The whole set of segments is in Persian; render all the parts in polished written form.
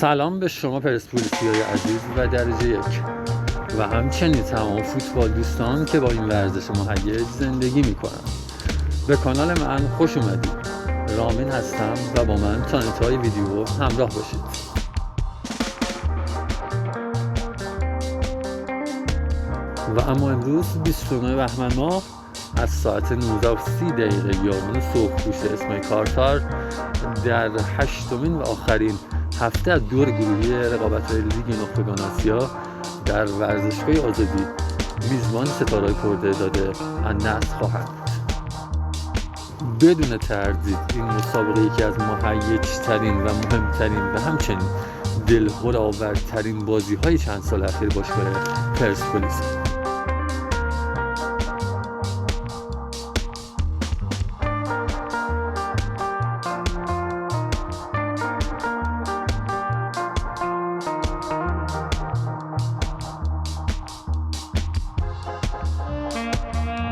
سلام به شما پرسپولیسیای عزیز و درجه یک و همچنین تمام فوتبال دوستان که با این ورزش مهیج زندگی میکنن. به کانال من خوش اومدید. رامین هستم و با من تا انتهای ویدیو همراه باشید. و اما امروز 29 بهمن ماه از ساعت 19:30 یامون صبحگوش اسمای کارتار در هشتمین و آخرین هفته از دور گروهی رقابت‌های لیگ نخبگان آسیا در ورزشگاه آزادی میزبان ستاره‌های پرتعداد النصر خواهند بود. بدون تردید این مسابقه یکی از مهیج‌ترین و مهمترین و همچنین دلهرآورترین بازی‌های چند سال اخیر باشگاه پرسپولیس.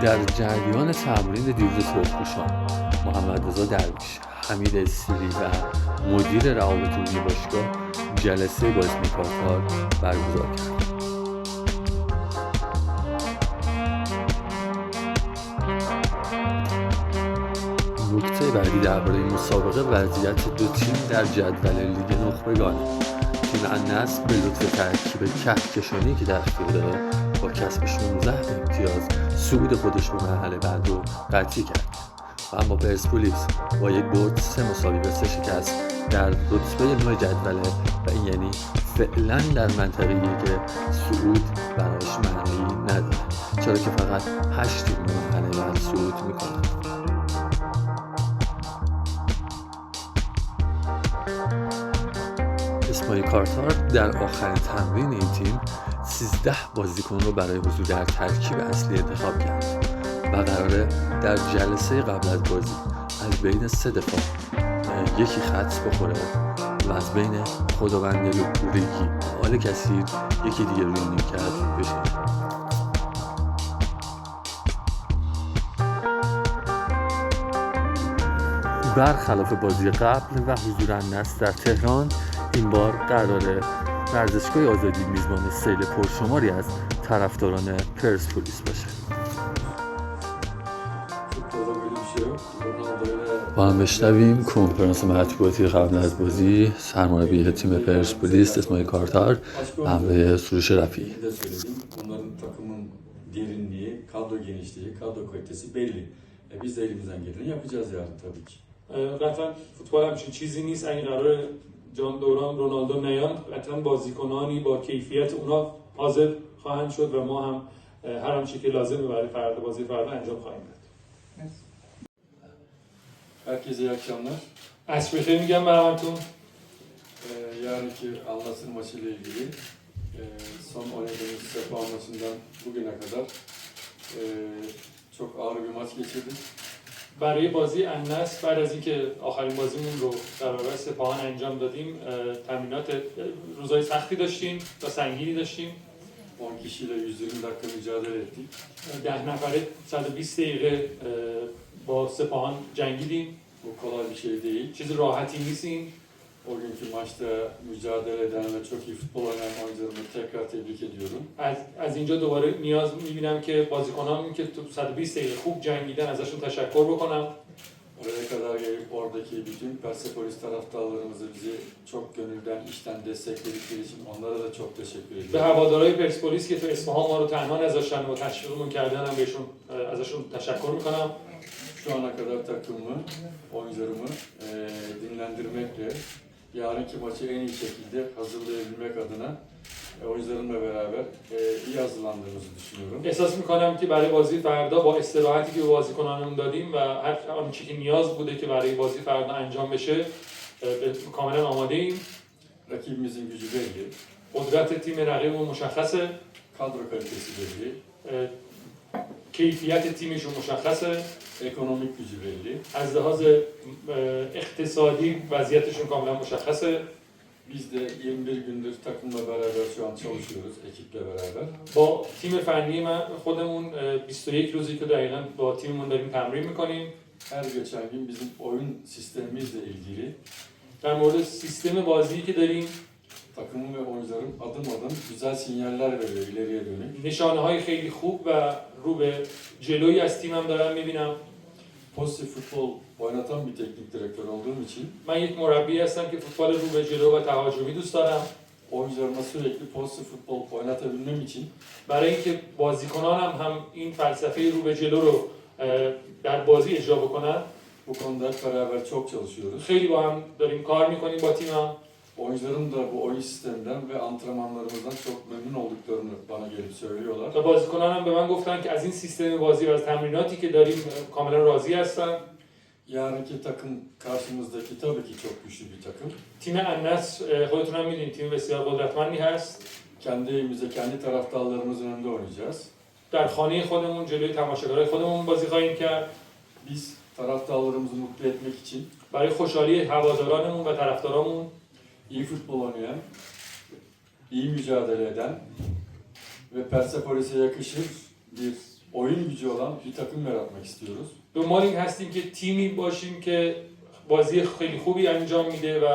در جریان تمرین دیروز صبحگوشان محمد رضا درویش، حمید اسیری و مدیر روابط عمومی باشگاه جلسه با اسم کارتار برگزار کرد. نکته بعدی درباره مسابقه وضعیت دو تیم در جدول لیگ نخبگان. تیم النصر به لطف ترکیب کهکشانی که در اختیار داره با کسب 16 امتیاز صعود خودش به مرحله بعد رو قطعی کرد و اما پرسپولیس با یک برد 3 مساوی و 3 شکست در رتبه 9 جدوله و این یعنی فعلا در منطقه‌ای که صعود براش معنی نداره، چرا که فقط 8 تیم به مرحله بعد صعود میکنن. اسماعیل کارتار در آخرین تمرین این تیم 13 بازیکن رو برای حضور در ترکیب اصلی انتخاب کرد و قراره در جلسه قبل از بازی از بین 3 دفاع یکی خط بخوره و از بین خداوند ریگی آل کثیر یکی دیگه روی نیمکت بشه. برخلاف بازی قبل و حضور النصر در تهران، این بار قراره ورزشگاه آزادی میزبان سیل پرشماری از طرفداران پرسپولیس باشه. با هم بشنویم کنفرانس مطبوعاتی قبل از بازی سرمربی تیم پرسپولیس اسماعیل کارتار و همراه سروش رفیعی. Onların takımın derinliği, kadro genişliği, kadro kalitesi belli. Biz de elimizden geleni yapacağız yarın tabii ki. قطعا فوتبال همچین چیزی نیست. اگه قرار جان دوران رونالدو نیان قطعا بازیکنانی با کیفیت اونا حاضر خواهند شد و ما هم هر آنچه که لازمه برای فردا بازی فردا انجام خواهیم داد. Herkese iyi akşamlar. عصر بخیر میگم براتون. Yarınki Al-Nassr maçıyla ilgili son oynadığımız Sefa maçından bugüne kadar çok ağır bir maç geçirdik. برای بازی النصر بعد از اینکه آخرین بازیمون رو در برابر سپاهان انجام دادیم تمرینات روزای سختی داشتیم و سنگینی داشتیم. 10 kişiyle 120 dakika mücadele ettik. 10 نفره 120 دقیقه با سپاهان جنگیدیم. Bu kolay bir şey değil. چیز راحتی نیست این. O günkü maçta mücadele eden ve çok iyi futbol oynayan oyuncularımı tekrar tebrik ediyorum. از اینجا دوباره نیاز می‌بینم که بازیکنان که تو 120 دقیقه خوب جنگیدن ازشون تشکر بکنم. Oraya kadar gelip oradaki bütün Persepolis taraftarlarımızı bizi çok gönülden, içten destekledikleri için onlara da çok teşekkür ediyorum. به هوادارهای پرسپولیس که تو اصفهان ما رو تنها نذاشتن و تشویقمون کردن هم ازشون تشکر می‌کنم. Şu ana kadar takımımı, oyuncularımı dinlendirmekle yarınki maçı en iyi şekilde hazırlayabilmek adına oyuncularımla beraber iyi hazırlandığımızı düşünüyorum. احساس می‌کنم که برای بازی فردا با استراحتی که به بازیکنانمون دادیم و هر آنچه که نیاز بوده که برای بازی فردا انجام بشه کاملا آماده ایم. Rakibimizin gücü belli. قدرت تیم رقیبمون مشخصه. Kadro kalitesi belli. کیفیت تیمشون مشخصه. Ekonomik gücü belli. از لحاظ اقتصادی وضعیتشون کاملا مشخصه. Biz de 21 gündür takımla beraber şu an çalışıyoruz, ekiple beraber. با تیم فنی من خودمون 21 روزی که دقیقاً با تیممون داریم تمرین می‌کنیم. Her geçen gün bizim oyun sistemimizle ilgili در مورد سیستم بازی که داریم takımım ve oyuncularım adım adım güzel sinyaller veriyor ileriye dönük. نشانه‌های خیلی خوب و رو به جلویی از تیمم دارم می‌بینم. Pozitif futbol oynatan bir teknik direktör olduğum için من یک مربی هستم که فوتبال رو به جلو و تهاجمی دوست دارم. oyuncularıma sürekli pozitif futbol oynatabilmem için برای اینکه بازیکنانم هم این فلسفه رو به جلو رو در بازی اجرا بکنن، bu konuda beraber çok çalışıyoruz. خیلی با هم داریم کار می‌کنیم با تیمم. Oyuncularım da bu oyun sisteminden ve antrenmanlarımızdan çok memnun olduklarını bana gelip söylüyorlar. و بازیکنانم به من گفتن که از این سیستم بازی و از تمریناتی که داریم کاملا راضی هستن. Yarınki takım karşımızdaki tabii ki çok güçlü bir takım. تیم النصر خودتون هم می‌دونید تیم بسیار قدرتمندی هست. Kendi evimizde, kendi taraftarlarımızın önünde oynayacağız. در خانه خودمون جلوی تماشاگرای خودمون بازی خواهیم کرد. Biz taraftarlarımızı mutlu etmek için برای خوشحالی هوادارانمون و طرفدارامون iyi futbol oynayan, iyi mücadele eden ve Persepolis'e yakışır bir oyun gücü olan bir takım yaratmak istiyoruz. دنبال این هستیم که تیمی باشیم که بازی خیلی خوبی انجام میده و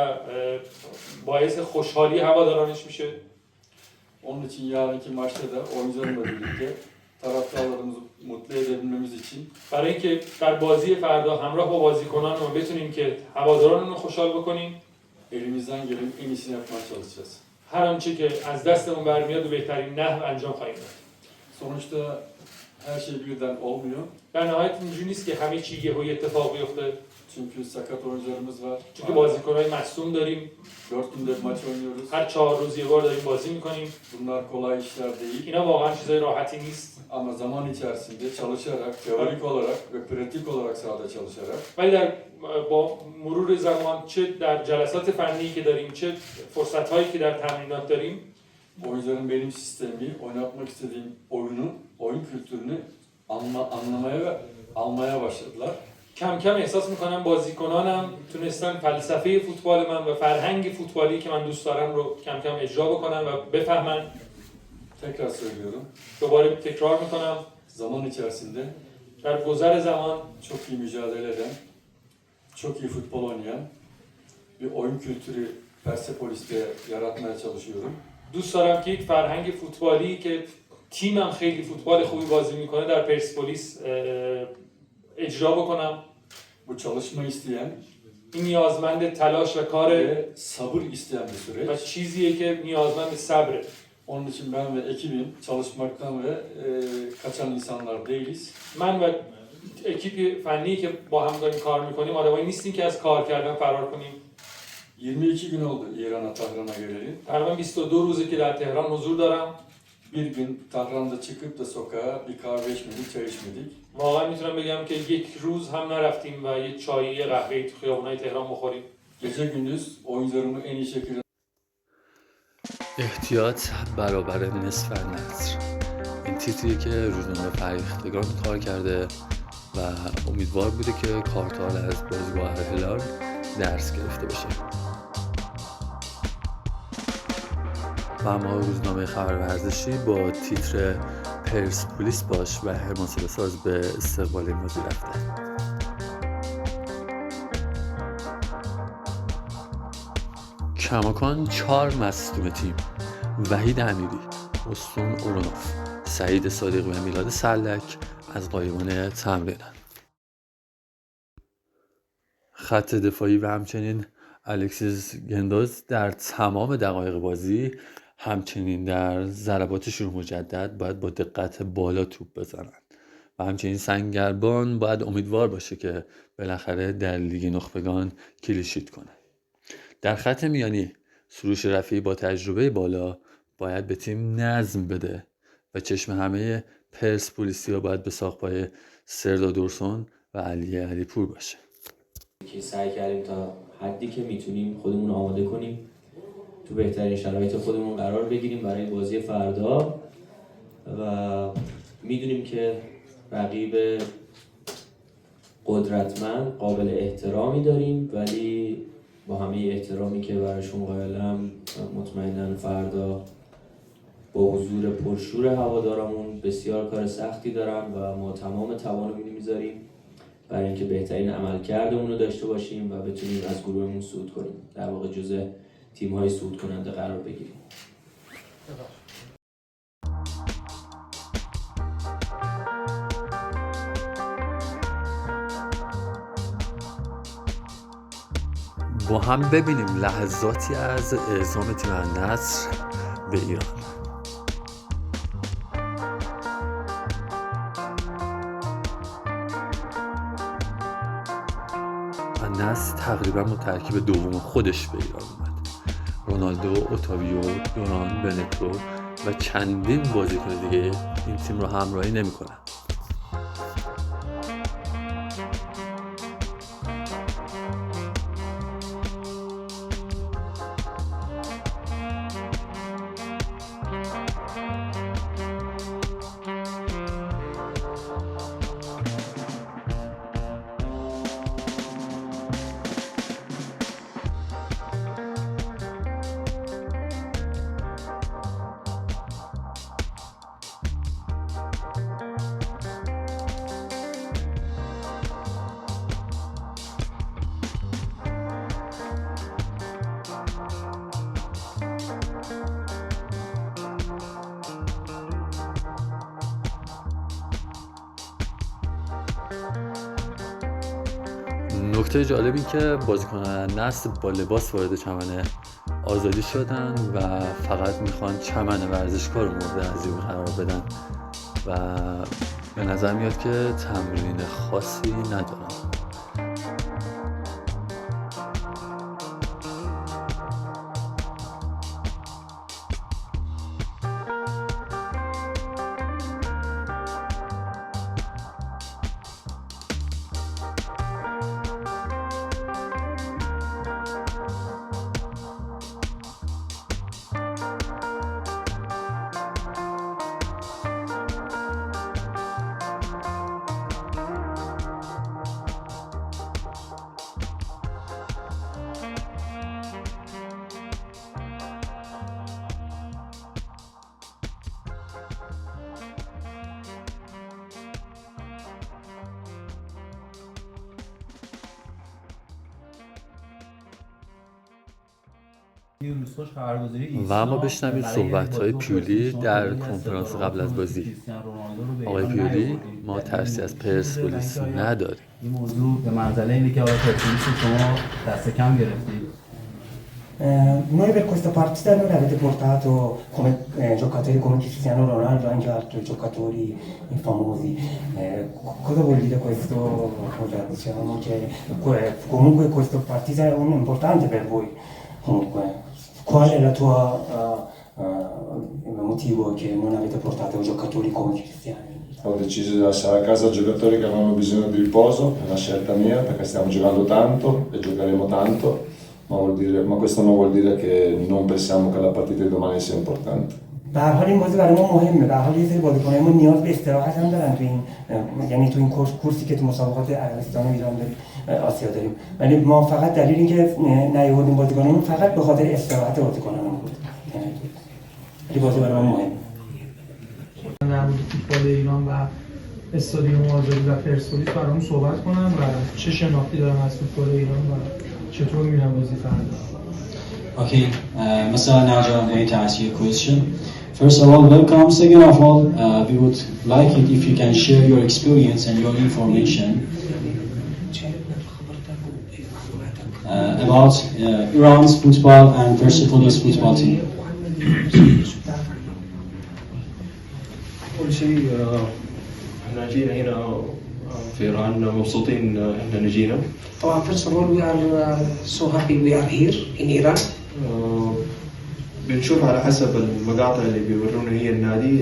باعث خوشحالی هوادارانش میشه. Onun için yarınki maçta da oyuncularımla birlikte taraftarlarımızı mutlu edebilmemiz için برای اینکه در بازی فردا همراه با بازیکنان بتونیم که هوادارانمون رو خوشحال بکنیم، elimizden gelen en iyisini yapmaya çalışacağız. هر آنچه که از دستمون برمیاد به بهترین نحو انجام خواهیم داد. Sonuçta her şey birden olmuyor. در نهایت اینجوری نیست که همه چی یهو اتفاق بیفته. Çünkü sakat oyuncularımız var. چون بازیکن‌های مصدوم داریم. 4 günde maç oynuyoruz. هر 4 روز یه بار داریم بازی می‌کنیم. Bunlar kolay işler değil. اینا واقعا چیزای راحتی نیست. Ama zaman içerisinde çalışarak, teorik olarak ve pratik olarak sahada çalışarak ولی در با مرور زمان چه در جلسات فنی که داریم چه فرصت‌هایی که در تمرینات داریم، oyuncuların benim sistemi, oynatmak istediğim oyunu, oyun kültürünü anlamaya ve almaya başladılar. کم کم احساس می‌کنم بازیکنانم تونستن فلسفه فوتبال من و فرهنگ فوتبالی که من دوست دارم رو کم کم اجرا بکنن و بفهمن. Tekrar söylüyorum. دوباره تکرار می‌کنم، Zaman içerisinde در گذر زمان çok iyi mücadele eden, çok iyi futbol oynayan bir oyun kültürü Persepolis'te yaratmaya çalışıyorum. دوست دارم که یک فرهنگ فوتبالی که تیمم خیلی فوتبال خوبی بازی میکنه در پرسپولیس اجرا بکنم. Bu çalışma isteyen این نیازمند تلاش و کار ve sabır isteyen bir و süreç. چیزیه که نیازمند صبره. Onun için ben ve ekibim çalışmaktan ve kaçan insanlar değiliz. من و اکیپ فنی که با هم داریم کار میکنیم آدمایی نیستیم که از کار کردن فرار کنیم. 22 gün oldu İran'a, Tahran'a geleli. تقریبا 22 روزه که در تهران حضور دارم. Bir gün Tahran'da çıkıp da sokağa bir kahve içmedik, çay içmedik. واقعا میتونم بگم که یک روز هم نرفتیم و یه چایی یه قهوه‌ای تو خیابونای تهران بخوریم. Gece gündüz oyuncularımı en iyi şekilde احتیاط برابر نصف نصر، این تیتریه که روزنامه فریختگان کار کرده و امیدوار بوده که کارتال از بازیگاه هلال درس گرفته باشه. و اما روزنامه خبر ورزشی با تیتر پرسپولیس باش و حماسه ساز به استقبال این بازی رفته. کماکان 4 مصدوم تیم: وحید امیری، استون اورونوف، سعید صادقی و میلاد سلک از غایبان تمرینن. خط دفاعی و همچنین الکسیس گندوز در تمام دقایق بازی، همچنین در ضربات شروع مجدد باید با دقت بالا توپ بزنن و همچنین سنگربان باید امیدوار باشه که بالاخره در لیگ نخبگان کلینشیت کنه. در خط میانی سروش رفیعی با تجربه بالا باید به تیم نظم بده و چشم همه پرسپولیسی‌ها باید به ساق‌پای سردار دورسون و علی پور باشه. که سعی کردیم تا حدی که میتونیم خودمون آماده کنیم، تو بهترین شرایط خودمون قرار بگیریم برای بازی فردا و میدونیم که رقیب قدرتمند قابل احترامی داریم، ولی با همه احترامی که براشون قائلم مطمئناً فردا با حضور پرشور هوادارمون بسیار کار سختی دارن و ما تمام توانمون میذاریم برای اینکه بهترین عملکردمون رو داشته باشیم و بتونیم از گروهمون صعود کنیم. در واقع جزء تیم‌های صعود کننده قرار بگیریم. با هم ببینیم لحظاتی از اعزام تیم النصر به ایران. النصر تقریبا با ترکیب دوم خودش به ایران اومد. رونالدو، اوتاویو، دوران، بنتو و چندین بازیکن دیگه این تیم رو همراهی نمی‌کنن. نکته جالب این که بازیکنان نصر با لباس وارد چمن آزادی شدن و فقط میخوان چمن ورزشگاه رو مورد هزینه قرار بدن و به نظر میاد که تمرین خاصی ندارن. و اما بشنوید صحبت‌های پیولی در کنفرانس قبل از بازی. آقای پیولی: ما ترسی از پرسپولیس نداریم. این موضوع به منزله اینه که آقای پرسپولیس شما دست کم گرفتید. Noi per questa partita non avete portato come giocatori come Cristiano Ronaldo, anche altri giocatori famosi. Cosa vuol dire questo? Diciamo che comunque questa partita è importante per voi. Comunque, qual è la tua motivo che non avete portato giocatori come Cristiano? Ho deciso di lasciare a casa giocatori che avevano bisogno di riposo, è una scelta mia perché stiamo giocando tanto e giocheremo tanto. Ma questo non vuol dire che non pensiamo che la partita di domani sia importante. به هر حال این بازی برای ما مهمه. به هر حال یه سری بازیکن‌ها نیاز به استراحت هم دارن تو این، یعنی تو این کورسی که تو مسابقات عربستان و ایران داریم، آسیا داریم. ولی ما فقط دلیل اینکه نیاوردیم بازیکنامون فقط به خاطر استراحت بازیکنامون بود. ولی بازی برای ما مهمه. در مورد فوتبال ایران و استادیوم آزادی و پرسپولیس برام صحبت کنم و چه شناختی دارم از فوتبال ایران و چطور میرم بازی فردا. Okay, Mr. Naja, I'm going to ask you a question. First of all, welcome. Second of all, we would like it if you can share your experience and your information about Iran's football and Persepolis football team. أول شيء احنا جينا هنا في إيران مبسوطين احنا نجينا. طبعا first of all we are so happy we are here in Iran. بنشوف على حسب المقاطع اللي بيورونا هي النادي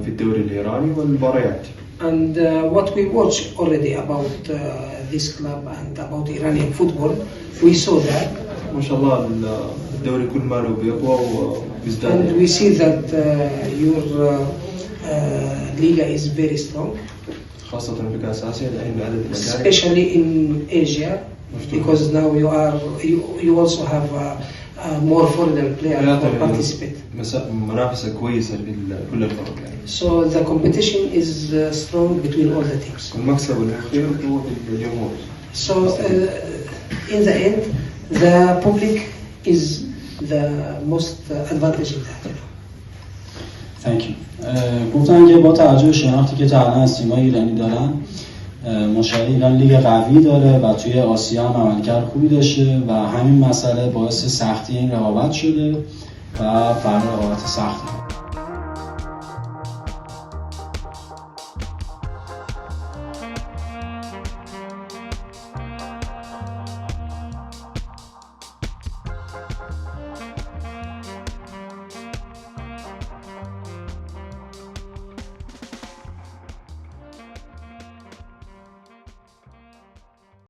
في الدوري الإيراني والمباريات. And what we watch already about this club and about Iranian football, we saw that. ما شاء الله الدوري كل ماله بيقوى وبيزداد. And we see that your Liga is very strong. خاصة في كأس آسيا لأن عدد الأجانب. Especially in Asia, because now you also have more foreign players who participate. منافسة كويسة في كل الفرق يعني. So the competition is strong between all the teams. المكسب الأخير هو بالجمهور. So in the end, the public is the most advantage in that. Thank you. گفتن که با توجه به شناختی که تا الان از تیم‌های ایرانی دارن، مشاهده ایران لیگ قوی داره و توی آسیا هم عملکرد خوبی داشته و همین مسئله باعث سختی این رقابت شده و فرق رقابت سخته.